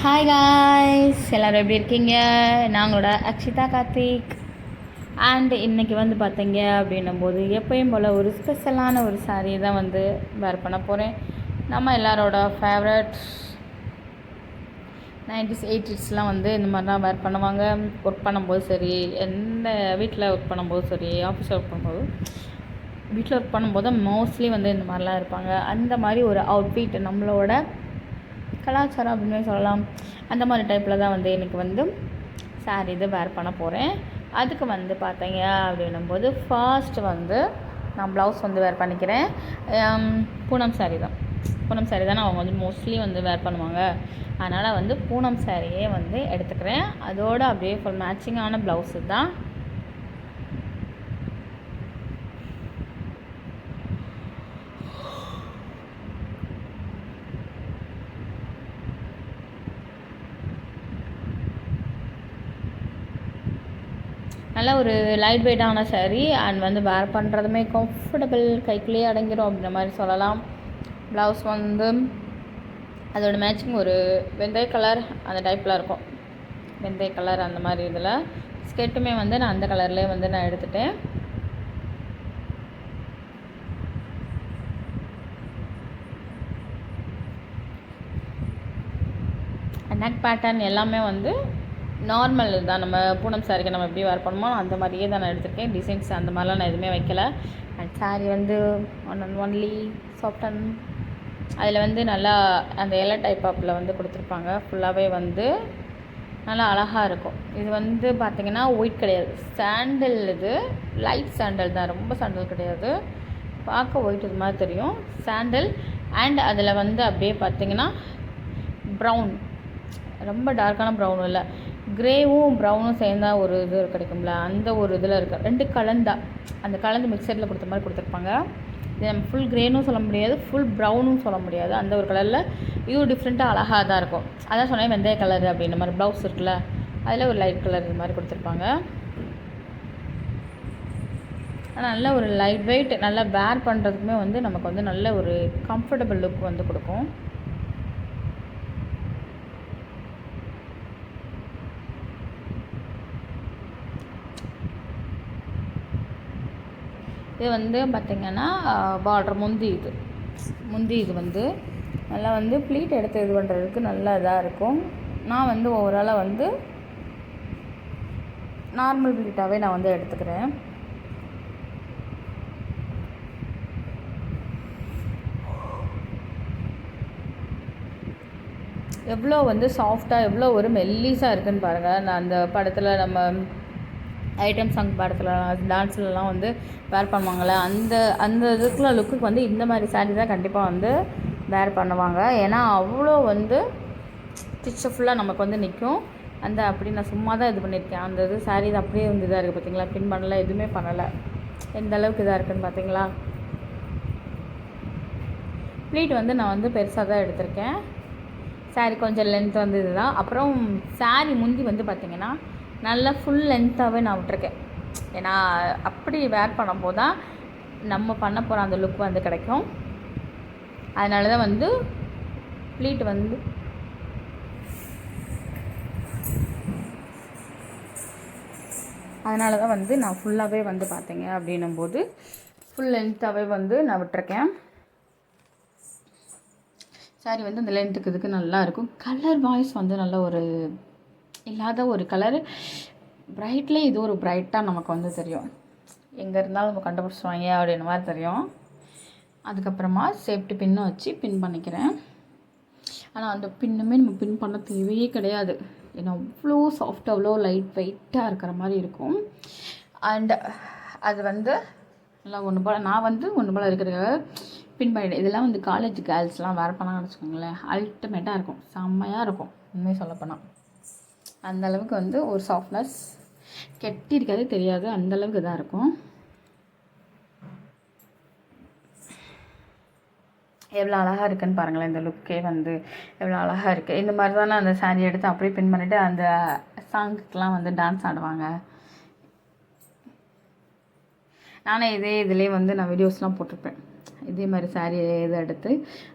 Hi guys, எல்லோரும் எப்படி இருக்கீங்க? நாங்களோட அக்ஷிதா கார்த்திக். இன்றைக்கி வந்து பார்த்தீங்க அப்படின்னும் போது எப்பயும் போல் ஒரு ஸ்பெஷலான ஒரு சாரீ தான் வந்து வேர் பண்ண போகிறேன். நம்ம எல்லாரோட ஃபேவரட் 90s 80sலாம் வந்து இந்த மாதிரி தான் வேர் பண்ணுவாங்க. ஒர்க் பண்ணும்போது சரி, எந்த வீட்டில் ஒர்க் பண்ணும்போது சரி, ஆஃபீஸில் ஒர்க் பண்ணும்போது, வீட்டில் ஒர்க் பண்ணும்போது மோஸ்ட்லி வந்து இந்த மாதிரிலாம் இருப்பாங்க. அந்த மாதிரி ஒரு அவுட்ஃபிட் நம்மளோட கலாச்சாரம் அப்படின்னு சொல்லலாம். அந்த மாதிரி டைப்பில் தான் வந்து எனக்கு வந்து சாரீ இது வேர் பண்ண போகிறேன். அதுக்கு வந்து பார்த்தீங்க அப்படின்னும்போது ஃபர்ஸ்ட் வந்து நான் ப்ளவுஸ் வந்து வேர் பண்ணிக்கிறேன். பூனம் சாரீ தான். பூனம் சாரீ தானே அவங்க வந்து மோஸ்ட்லி வந்து வேர் பண்ணுவாங்க. அதனால் வந்து பூனம் சாரியே வந்து எடுத்துக்கிறேன். அதோடு அப்படியே ஃபுல் மேட்சிங்கான ப்ளவுஸு தான். நல்ல ஒரு லைட் வெயிட்டான சாரீ அண்ட் வந்து வேர் பண்ணுறதுமே கம்ஃபர்டபுள், கைக்குள்ளேயே அடங்கிடும் அப்படின்ற மாதிரி சொல்லலாம். ப்ளவுஸ் வந்து அதோட மேட்சிங் ஒரு வெந்தய கலர் அந்த டைப்பில் இருக்கும். வெந்தய கலர் அந்த மாதிரி இதில் ஸ்கெட்டுமே வந்து நான் அந்த கலர்லேயே வந்து நான் எடுத்துட்டேன். நெக் பேட்டர்ன் எல்லாமே வந்து நார்மல் தான். நம்ம பூனம் சாரிக்கு நம்ம எப்படி வேர் பண்ணுமோ அந்த மாதிரியே தான் நான் எடுத்துருக்கேன். டிசைன்ஸ் அந்த மாதிரிலாம் நான் எதுவுமே வைக்கல. அண்ட் சாரீ வந்து ஒன்லி சாஃப்டன். அதில் வந்து நல்லா அந்த எலை டைப் ஆப்பில் வந்து கொடுத்துருப்பாங்க. ஃபுல்லாகவே வந்து நல்லா அழகாக இருக்கும். இது வந்து பார்த்திங்கன்னா ஒயிட் கிடையாது, சாண்டல். இது லைட் சாண்டல் தான், ரொம்ப சாண்டல் கிடையாது. பார்க்க ஒயிட் இது மாதிரி தெரியும், சாண்டல். அண்ட் அதில் வந்து அப்படியே பார்த்திங்கன்னா ப்ரௌன், ரொம்ப டார்க்கான ப்ரௌனும் இல்லை, க்ரேவும் ப்ரௌனும் சேர்ந்தா ஒரு இது கிடைக்கும்ல, அந்த ஒரு இதில் இருக்குது. ரெண்டு கலந்தா, அந்த கலந்து மிக்சரில் கொடுத்த மாதிரி கொடுத்துருப்பாங்க. இது நம்ம ஃபுல் க்ரேனும் சொல்ல முடியாது, ஃபுல் ப்ரௌனும் சொல்ல முடியாது. அந்த ஒரு கலரில் இதுவும் டிஃப்ரெண்ட்டாக அழகாக தான் இருக்கும். அதான் சொன்னேன் வெந்தய கலர் அப்படின்ற மாதிரி. ப்ளவுஸ் இருக்குல்ல, அதில் ஒரு லைட் கலர் இது மாதிரி கொடுத்துருப்பாங்க. ஆனால் நல்ல ஒரு லைட் வெயிட், நல்லா வேர் பண்ணுறதுக்குமே வந்து நமக்கு வந்து நல்ல ஒரு கம்ஃபர்டபுள் லுக் வந்து கொடுக்கும். இது வந்து பார்த்திங்கன்னா பார்டர் முந்தி இது வந்து நல்லா வந்து ப்ளீட் எடுத்து இது பண்ணுறதுக்கு நல்லா இதாக இருக்கும். நான் வந்து ஓவராலாக வந்து நார்மல் ப்ளீட்டாகவே நான் வந்து எடுத்துக்கிறேன். எவ்வளோ வந்து சாஃப்டாக, எவ்வளோ ஒரு மெல்லிஸாக இருக்குதுன்னு பாருங்கள். நான் அந்த படத்தில் நம்ம ஐட்டம் சாங் படத்தில் டான்ஸ்லலாம் வந்து வேர் பண்ணுவாங்கள்ல, அந்த அந்த இதுக்குள்ள லுக்குக்கு வந்து இந்த மாதிரி சாரீ தான் கண்டிப்பாக வந்து வேர் பண்ணுவாங்க. ஏன்னா அவ்வளோ வந்து ஸ்டிச்சு ஃபுல்லாக நமக்கு வந்து நிற்கும். அந்த அப்படி நான் சும்மா தான் இது பண்ணியிருக்கேன். அந்த இது சாரீ இது அப்படியே வந்து இதாக இருக்குது பார்த்தீங்களா, பின் பண்ணலை, எதுவுமே பண்ணலை. எந்த அளவுக்கு இதாக இருக்குதுன்னு பார்த்தீங்களா. ப்ளீட் வந்து நான் வந்து பெருசாக தான் எடுத்திருக்கேன். சாரீ கொஞ்சம் லென்த் வந்து இதுதான். அப்புறம் சாரீ முந்தி வந்து பார்த்திங்கன்னா நல்லா ஃபுல் லென்த்தாகவே நான் விட்டுருக்கேன். ஏன்னா அப்படி வேர் பண்ணும்போது தான் நம்ம பண்ண போகிற அந்த லுக் வந்து கிடைக்கும். அதனால தான் வந்து ப்ளீட் வந்து நான் ஃபுல்லாகவே வந்து பார்த்தீங்க அப்படின்னும்போது ஃபுல் லென்த்தாகவே வந்து நான் விட்டுருக்கேன். சாரீ வந்து அந்த லென்த்துக்கு இதுக்கு நல்லா இருக்கும். கலர் வாய்ஸ் வந்து நல்ல ஒரு இல்லாத ஒரு கலர், பிரைட்லேயே இது ஒரு பிரைட்டாக நமக்கு வந்து தெரியும். எங்கே இருந்தாலும் நம்ம கண்டுபிடிச்சிடுவாங்க அப்படின்ற மாதிரி தெரியும். அதுக்கப்புறமா சேஃப்டி பின்னும் வச்சு பின் பண்ணிக்கிறேன். ஆனால் அந்த பின்னுமே நம்ம பின் பண்ண தேவையே கிடையாது. ஏன்னா அவ்வளோ சாஃப்ட், அவ்வளோ லைட் வெயிட்டாக இருக்கிற மாதிரி இருக்கும். அண்ட் அது வந்து நல்லா ஒன்று போல், நான் வந்து ஒன்று போல் இருக்கிறதுக்காக பின் பண்ணிவிட்டேன். இதெல்லாம் வந்து காலேஜ் கேர்ள்ஸ்லாம் வேர் பண்ணாங்கன்னு வச்சுக்கோங்களேன், அல்டிமேட்டாக இருக்கும், செம்மையாக இருக்கும். உண்மையை சொல்லப்போனால் அந்தளவுக்கு வந்து ஒரு சாஃப்ட்னஸ், கெட்டி இருக்காது தெரியாது, அந்தளவுக்கு இதாக இருக்கும். எவ்வளோ அழகாக இருக்குதுன்னு பாருங்களேன். இந்த லுக்கே வந்து எவ்வளோ அழகாக இருக்குது. இந்த மாதிரி தானே அந்த சாரீ எடுத்து அப்படியே பின் பண்ணிவிட்டு அந்த சாங்குக்கெலாம் வந்து டான்ஸ் ஆடுவாங்க. நானே இதுலேயே வந்து நான் வீடியோஸ்லாம் போட்டிருப்பேன். இதே மாதிரி சாரீ இதை எடுத்து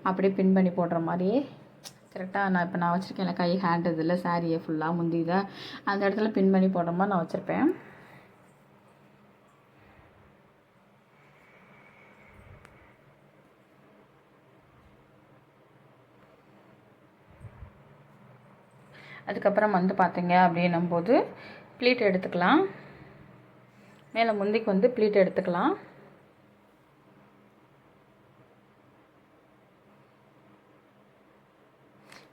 அப்படியே பின் பண்ணி போடுற மாதிரியே கரெக்டாக நான் இப்போ வச்சுருக்கேன் கை ஹேண்ட் இதில் சாரியை ஃபுல்லாக முந்தியில் அந்த இடத்துல பின் பண்ணி போடுற மாதிரி நான் வச்சுருப்பேன். அதுக்கப்புறம் வந்து பார்த்தீங்க அப்படின்னும் போது ப்ளீட் எடுத்துக்கலாம். மேலே முந்திக்கு வந்து ப்ளீட் எடுத்துக்கலாம்.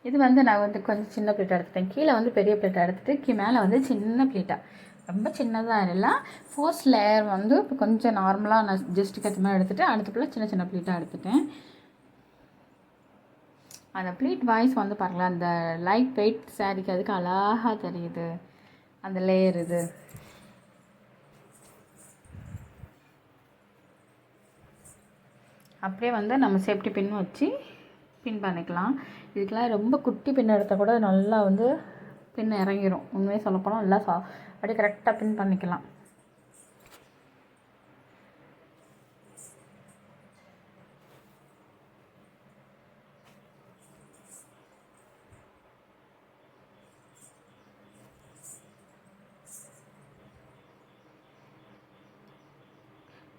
இது வந்து நான் வந்து கொஞ்சம் சின்ன ப்ளீட்டாக எடுத்துட்டேன். கீழே வந்து பெரிய ப்ளீட்டாக எடுத்துகிட்டு மேலே வந்து சின்ன ப்ளீட்டாக, ரொம்ப சின்னதாக இல்லை. ஃபர்ஸ்ட் லேயர் வந்து இப்போ கொஞ்சம் நார்மலாக நான் ஜஸ்ட்டுக்கு ஏற்ற மாதிரி எடுத்துகிட்டு அடுத்துக்குள்ளே சின்ன சின்ன ப்ளீட்டாக எடுத்துட்டேன். அந்த ப்ளீட் வாய்ஸ் வந்து பாருங்களேன், அந்த லைட் வெயிட் சாரிக்கு அதுக்கு அழகாக தெரியுது அந்த லேயர். இது அப்படியே வந்து நம்ம சேஃப்டி பின் வச்சு பின் பண்ணிக்கலாம். இதுக்கெல்லாம் ரொம்ப குட்டி பின் எடுத்தால் கூட நல்லா வந்து பின் இறங்கிடும். உண்மையாக சொல்லப்போனால் நல்லா அப்படியே கரெக்டாக பின் பண்ணிக்கலாம்.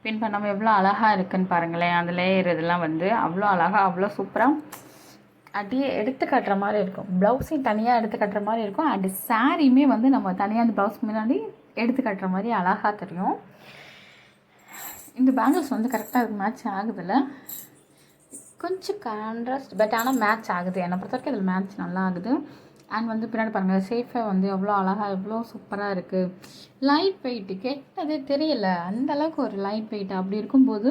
பின் பண்ணாமல் எவ்வளோ அழகாக இருக்குதுன்னு பாருங்களேன். அந்த லேயர் இதெல்லாம் வந்து அவ்வளோ அழகாக அவ்வளோ சூப்பராக அப்படியே எடுத்து கட்டுற மாதிரி இருக்கும். ப்ளவுஸையும் தனியாக எடுத்து கட்டுற மாதிரி இருக்கும். அண்ட் சாரியுமே வந்து நம்ம தனியாக அந்த ப்ளவுஸ் முன்னாடி எடுத்து கட்டுற மாதிரி அழகாக தெரியும். இந்த பேங்கிள்ஸ் வந்து கரெக்டாக அதுக்கு மேட்ச் ஆகுதில்ல, கொஞ்சம் கான்ட்ராஸ்ட், பட் ஆனால் மேட்ச் ஆகுது. என்னை பொறுத்த வரைக்கும் இதில் மேட்ச் நல்லா ஆகுது. அண்ட் வந்து பின்னாடி பாருங்கள் சேஃபாக வந்து எவ்வளோ அழகாக எவ்வளோ சூப்பராக இருக்குது. லைட் வெயிட்டு கெட்டதே தெரியல, அந்தளவுக்கு ஒரு லைட் வெயிட். அப்படி இருக்கும்போது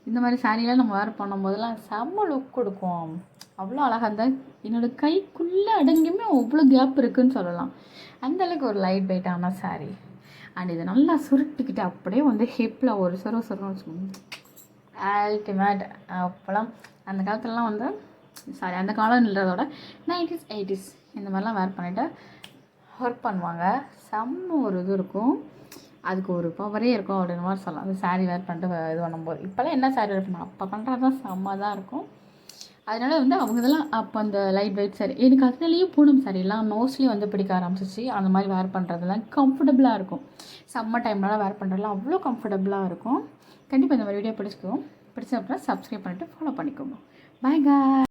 இந்த மாதிரி சாரீலாம் நம்ம வேர் பண்ணும்போதெல்லாம் செம்ம லுக் கொடுக்கும். அவ்வளோ அழகாக இருந்தால் என்னோடய கைக்குள்ளே அடங்கியுமே அவ்வளோ கேப் இருக்குதுன்னு சொல்லலாம். அந்தளவுக்கு ஒரு லைட் வெயிட்டான சாரீ. அண்ட் இதை நல்லா சுருட்டிக்கிட்டு அப்படியே வந்து ஹிப்பில் ஒரு சொருன்னு அல்டிமேட். அப்போலாம் அந்த காலத்துலலாம் வந்து அந்த காலம் இல்லதோட 90s 80s இந்த மாதிரிலாம் வேர் பண்ணிவிட்டு ஒர்க் பண்ணுவாங்க. செம்ம ஒரு இது இருக்கும், அதுக்கு ஒரு பவரே இருக்கும் அப்படின்ற மாதிரி சொல்லலாம். அந்த சாரீ வேர் பண்ணிட்டு இது பண்ணும்போது. இப்போல்லாம் என்ன சாரீ வேர் பண்ணுவோம், அப்போ பண்ணுறது தான் செம்ம தான் இருக்கும். அதனால் வந்து அவங்க இதெல்லாம் அப்போ அந்த லைட் வெயிட் சாரீ எனக்கு அதனாலேயும் பூனம் சாரீலாம் மோஸ்ட்லி வந்து பிடிக்க ஆரம்பிச்சிச்சு. அந்த மாதிரி வேர் பண்ணுறதுலாம் கம்ஃபர்டபுளாக இருக்கும். சம்மர் டைம்லலாம் வேர் பண்ணுறதுலாம் அவ்வளோ கம்ஃபர்டபுளாக இருக்கும். கண்டிப்பாக இந்த மாதிரி வீடியோ பிடிச்சிக்கோங்க. பிடிச்ச அப்படின்னா சப்ஸ்கிரைப் பண்ணிவிட்டு ஃபாலோ பண்ணிக்கோங்க. பாய்.